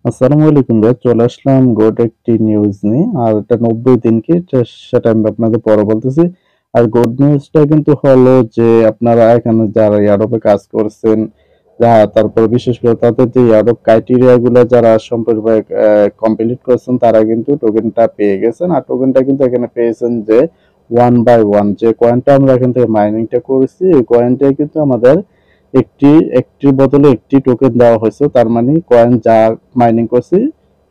আসসালামু আলাইকুম ভাই, চলে আসলাম গোট একটি নিউজ নিয়ে। আর এটা 90 দিন কি সেটা আমি আপনাদের পরে বলতেছি। আর গুড নিউজটা কিন্তু হলো যে আপনারা এখানে যারা ইয়ারোপে কাজ করছেন, তারপর বিশেষ করে তাদের যে ইয়ারোপ ক্রাইটেরিয়া গুলো যারা সম্পূর্ণভাবে কমপ্লিট করছেন তারা কিন্তু টোকেনটা পেয়ে গেছেন। আর টোকেনটা কিন্তু এখানে পেয়েছেন যে 1 বাই 1 যে কয়েনটা আমরা এখান থেকে মাইনিংটা করেছি, এই কয়েনটা কিন্তু আমাদের একটি একটির বদলে একটি টোকেন দেওয়া হয়েছে। তার মানে কয়েন যা মাইনিং করছি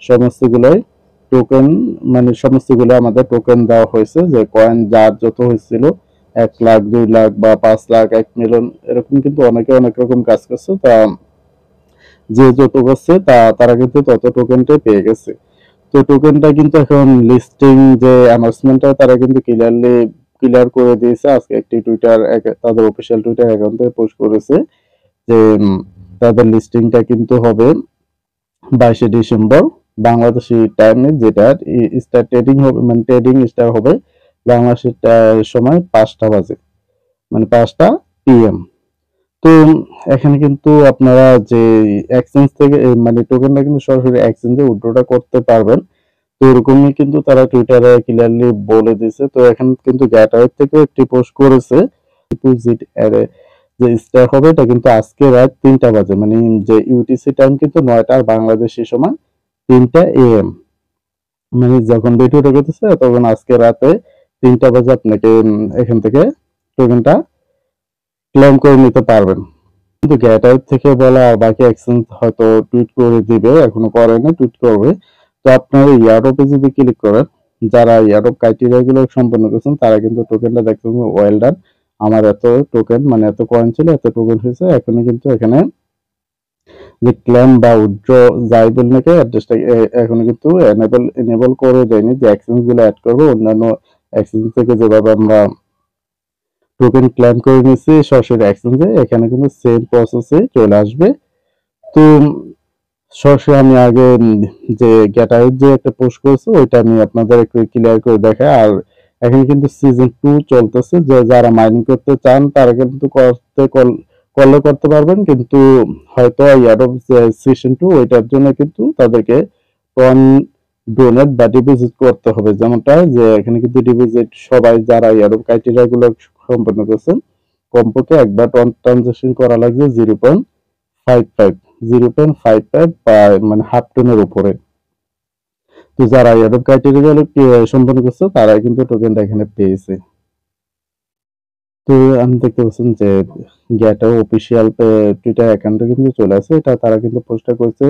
সমস্তগুলোই টোকেন, মানে সমস্তগুলো আমাদের টোকেন দেওয়া হয়েছে। যে কয়েন যার যত হয়েছিল 1 লাখ, 2 লাখ বা 5 লাখ, 1 মিলিয়ন, এরকম কিন্তু অনেকে অনেক রকম কাজ করছে। তা যে যত করছে তারা কিন্তু তত টোকেনটাই পেয়ে গেছে। তো টোকেনটা কিন্তু এখন লিস্টিং যে অ্যানাউন্সমেন্টটা তারা কিন্তু ক্লিয়ার করে দিয়েছে। আজকে একটি তাদের অফিসিয়াল টুইটার অ্যাকাউন্ট থেকে পোস্ট করেছে যে তাদের লিস্টিংটা কিন্তু হবে 22 ডিসেম্বর বাংলাদেশি টাইমে, যেটা স্টার ট্রেডিং হবে, মানে ট্রেডিং স্টার হবে বাংলাদেশের সময় 5টা বাজে, মানে 5টা PM। তো এখানে কিন্তু আপনারা যে এক্সচেঞ্জ থেকে মানে টোকেনটা কিন্তু সরাসরি এক্সচেঞ্জে উইথড্রটা করতে পারবেন। তো এরকমই কিন্তু তারা টুইটারে ক্লিয়ারলি বলে দিয়েছে। তো এখন কিন্তু গ্যাটওয়ে থেকে একটি পোস্ট করেছে ডিপোজিট যে স্টার হবে, এটা কিন্তু আজকে রাত 3টা বাজে, মানে যে ইউটিসি টাইম কিন্তু 9টা, আর বাংলাদেশি সময় 3টা AM। মানে যখন ভিডিওটা করতেছে তখন আজকে রাতে 3টা বাজে আপনাকে এখান থেকে টোকেনটা ক্লেম করে নিতে পারবেন। কিন্তু গ্যাটওয়ে থেকে বলা, আর বাকি এক্সচেঞ্জ হয়তো টুইট করে দিবে, এখনো করে না, টুইট করবে। তো আপনারা ইয়ারোপে যদি ক্লিক করেন, যারা ইয়ারোপ ক্রাইটেরিয়া গুলো সম্পন্ন করছেন তারা কিন্তু টোকেনটা দেখতে ওয়েল ডান, আমার এত টোকেন, মানে এত কয়েন ছিল, এত টোকেন হয়েছে। এখনো কিন্তু এখানে যে ক্লেম বা উইথড্র যাই বল নাকি অ্যাড্রেসটা এখনো কিন্তু এনেবল করে দেয়নি। যে এক্সচেঞ্জ গুলো অ্যাড করবো অন্যান্য এক্সচেঞ্জ থেকে যেভাবে আমরা টোকেন ক্লেম করে নিচ্ছি সরাসরি এক্সচেঞ্জে, এখানে কিন্তু সেম প্রসেসে চলে আসবে। তো সরাসরি আমি আগে যে গেটআউট যে একটা পোস্ট করেছে ওইটা আমি আপনাদের একটু ক্লিয়ার করে দেখাই। আর এখন কিন্তু সিজন 2 চলতেছে, যে যারা মাইনিং করতে চান তারা কিন্তু করলে করতে পারবেন, কিন্তু হয়তো ইয়ারোপ সিজন 2 ওইটার জন্য কিন্তু তাদেরকে টন ডোনেট বা ডিপোজিট করতে হবে। যেমনটা যে এখানে কিন্তু ডিপোজিট সবাই যারা ইয়ারোপ ক্রাইটেরিয়া গুলো সম্পন্ন করছেন কমপক্ষে একবার ট্রানজাকশন করা লাগবে 0.55, 0.55 বা মানে হাফ টনের উপরে। তো যারা ইয়ারোপ ক্রাইটেরিয়া গুলো সম্পন্ন করছে তারা কিন্তু টোকেনটা এখানে পেয়েছে। তো আমি দেখতে পাচ্ছেন যে গ্যাটো অফিসিয়াল টুইটার অ্যাকাউন্টে কিন্তু চলে আসে, এটা তারা কিন্তু পোস্টটা করছে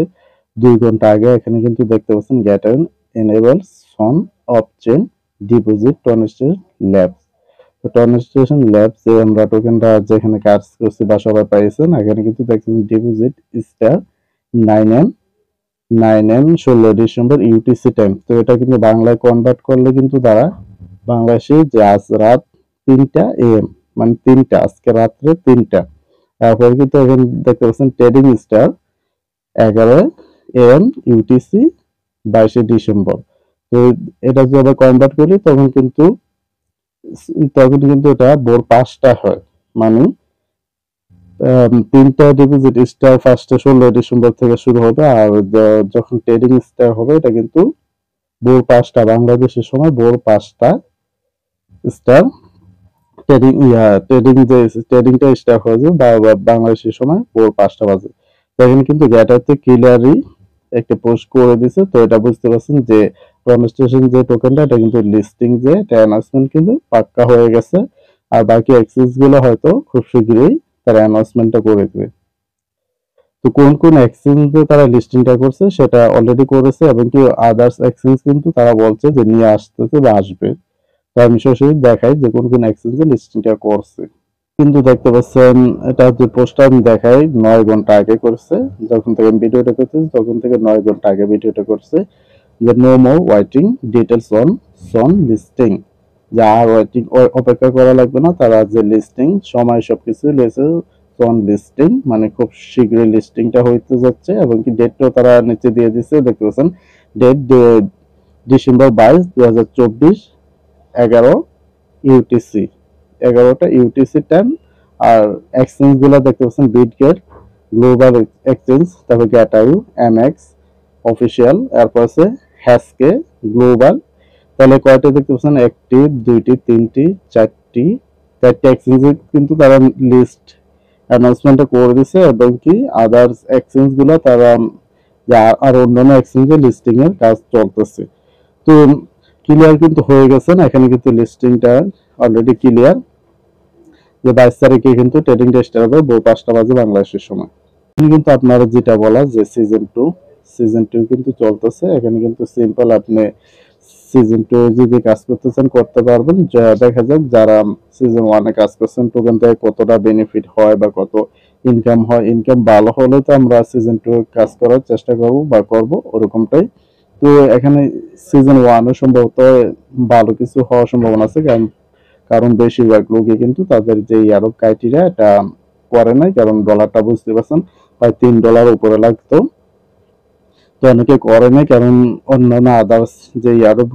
2 ঘন্টা আগে। এখানে কিন্তু দেখতে পাচ্ছেন গ্যাটো এনেবলস সন of chain deposit Tonstation labs. তো টনস্টেশন ল্যাবস যে আমরা টোকেনটা যেখানে কাজ করছি বা সবাই পাইছেন, এখানে কিন্তু দেখছেন deposit star 9M 16 December UTC time. তো এটা কিন্তু বাংলায় কনভার্ট করলে কিন্তু তারা বাংলাদেশে যে আজ রাত 3টা AM, মানে 3টা, আজকে রাত্রে 3টা। তারপরে কিন্তু এখন দেখতে পাচ্ছেন trading star 11 AM UTC 22 December. তো এটা যদি আবার কনভার্ট করি তখন কিন্তু এটা ভোর 5টা হয়। মানে 3টা ডিপোজিট স্টার ফার্স্টে 16 ডিসেম্বর থেকে শুরু হবে। আর যখন ট্রেডিং স্টার হবে এটা কিন্তু ভোর 5টা বাংলাদেশের সময়, ভোর 5টা স্টার ট্রেডিংটা স্টার্ট হয়ে যাবে বাংলাদেশের সময় ভোর 5টা বাজে। তো এখানে কিন্তু গ্যাটারতে ক্লিয়ারলি একটা পোস্ট করে দিছে। তো এটা বুঝতে পারছেন যে ট্রানস্টেশন যে টোকেনটা এটা কিন্তু লিস্টিং যে অ্যানাউন্সমেন্ট কিন্তু পাক্কা হয়ে গেছে। আর বাকি এক্সচেঞ্জ গুলো হয়তো খুব শীঘ্রই তারা অ্যানাউন্সমেন্টটা করে দেবে। তো কোন কোন এক্সচেঞ্জে তারা লিস্টিংটা করছে সেটা অলরেডি করেছে, এবং কি আদার্স এক্সচেঞ্জ কিন্তু তারা বলছে যে নিয়ে আসতেছে বা আসবে। তো আমি সরাসরি দেখাই যে কোন কোন এক্সচেঞ্জে লিস্টিংটা করছে। কিন্তু দেখতে পাচ্ছেন এটা যে পোস্টটা আমি দেখাই 9 ঘন্টা আগে করছে, যখন থেকে আমি ভিডিওটা করতেছি তখন থেকে 9 ঘন্টা আগে ভিডিওটা করছে। যে no more waiting details on সন লিস্টিং, যা আর ওয়াইটিং অপেক্ষা করা লাগবে না, তারা যে লিস্টিং সময় সবকিছু লেছে সন লিস্টিং, মানে খুব শীঘ্রই লিস্টিংটা হইতে যাচ্ছে। এবং কি ডেটটাও তারা নিচে দিয়ে দিচ্ছে, দেখতে পাচ্ছেন ডেট ডিসেম্বর 22, 2024, 11 ইউটিসি, 11টা ইউটিসি টাইম। আর এক্সচেঞ্জ গুলো দেখতে পাচ্ছেন বিটগেট, গ্লোবাল এক্সচেঞ্জ, তারপর গ্যাটাইউ, এমএক্স, অফিসিয়াল, এরপর আছে হ্যাশকে, গ্লোবাল। তাহলে কয়টা দেখতে পাচ্ছেন? একটি, দুইটি, তিনটি, চারটি, চারটি এক্সচেঞ্জ কিন্তু তারা লিস্ট অ্যানাউন্সমেন্টটা করে দিছে, এবং কি আদার্স এক্সচেঞ্জ গুলো তারা আর অন্যান্য এক্সচেঞ্জে লিস্টিং এর কাজ চলতেছে। তো ক্লিয়ার কিন্তু হয়ে গেছেন, এখানে কিন্তু লিস্টিংটা অলরেডি ক্লিয়ার যে 22 তারিখে কিন্তু ট্রেডিং ডে স্টার্ট হবে 5টা বাজে বাংলাদেশের সময়। এখানে কিন্তু আপনারা যেটা বলা যে সিজন 2 কিন্তু চলতেছে। এখানে কিন্তু সিম্পল আপনি সিজন 2 যদি কাজ করতে চান করতে পারবেন। দেখা যাক যারা সিজন 1 কাজ করছেন টোকেন থেকে কতটা বেনিফিট হয় বা কত ইনকাম হয়। ইনকাম ভালো হলে তো আমরা সিজন 2 কাজ করার চেষ্টা করব বা করব ওরকমটাই। তো এখানে সিজন 1 সম্ভবত ভালো কিছু হওয়ার সম্ভাবনা আছে, কারণ বেশিরভাগ লোকই কিন্তু তাদের যে ইয়ারব ক্রাইটেরিয়া এটা করে নাই, কারণ ডলারটা বুঝতে পারছেন প্রায় $3 উপরে লাগতো। তো অনেকে করে নাই, কারণ অন্যান্য আদার্স যে ইয়ারব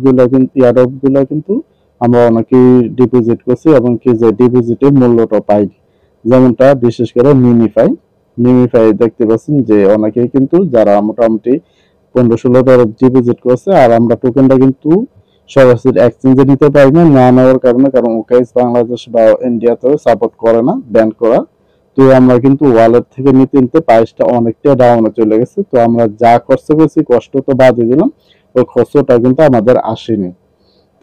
গুলো কিন্তু আমরা অনেকেই ডিপোজিট করছি, এবং কি যে ডিপোজিটের মূল্যটা পাই। যেমনটা বিশেষ করে মিমিফাই দেখতে পাচ্ছেন যে অনেকেই কিন্তু যারা মোটামুটি $15-16 ডিপোজিট করছে, আর আমরা টোকেনটা কিন্তু সরাসরি এক্সচেঞ্জে নিতে পারি না, না নেওয়ার কারণে, কারণ ওকেএস বাংলাদেশ বা ইন্ডিয়াতেও সাপোর্ট করে না, ব্যান করা। তো আমরা কিন্তু ওয়ালেট থেকে নিতে নিতে প্রাইসটা অনেকটা ডাউনে চলে গেছে। তো আমরা যা খরচ করেছি কষ্ট তো বাদই দিলাম, ওই খরচটা কিন্তু আমাদের আসেনি।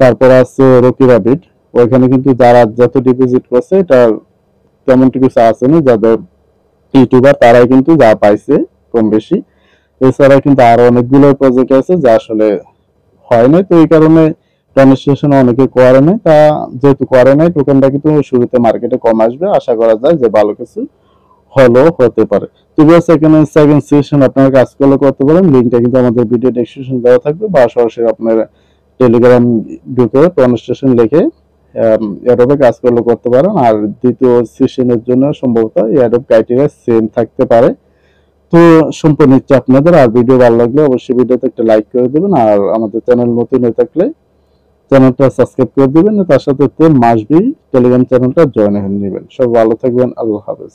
তারপর আছে রকি রাবিট, ওইখানে কিন্তু যারা যত ডিপোজিট করছে এটা তেমন কিছু আসেনি, যাদের ইউটিউবার তারাই কিন্তু যা পাইছে কম বেশি। এছাড়া কিন্তু আরো অনেকগুলো প্রজেক্ট আছে যা আসলে হয় নাই, তো এই কারণে ট্রানজিশন অনেকে করে নাই। তা যেহেতু করে নাই, টোকেনটা কিন্তু শুরুতে মার্কেটে কম আসবে, আশা করা যায় যে ভালো কিছু হলো হতে পারে। তো বেশ, এখানে সেকেন্ড সেশন আপনারা কাজ করলে করতে পারেন, লিঙ্কটা কিন্তু আমাদের ভিডিও ডেসক্রিপশন দেওয়া থাকবে, বা সরাসরি আপনার টেলিগ্রাম ঢুকে ট্রানজিশন লিখে এডবে কাজ করলে করতে পারেন। আর দ্বিতীয় সেশনের জন্য সম্ভবত এডব ক্রাইটেরিয়া সেম থাকতে পারে। তো সম্পূর্ণ ইচ্ছা আপনাদের। আর ভিডিও ভালো লাগলে অবশ্যই ভিডিওতে একটা লাইক করে দেবেন, আর আমাদের চ্যানেল নতুন হয়ে থাকলে চ্যানেলটা সাবস্ক্রাইব করে দিবেন, তার সাথে মাসবি টেলিগ্রাম চ্যানেলটা জয়েন হয়ে নেবেন। সব ভালো থাকবেন, আল্লাহ হাফেজ।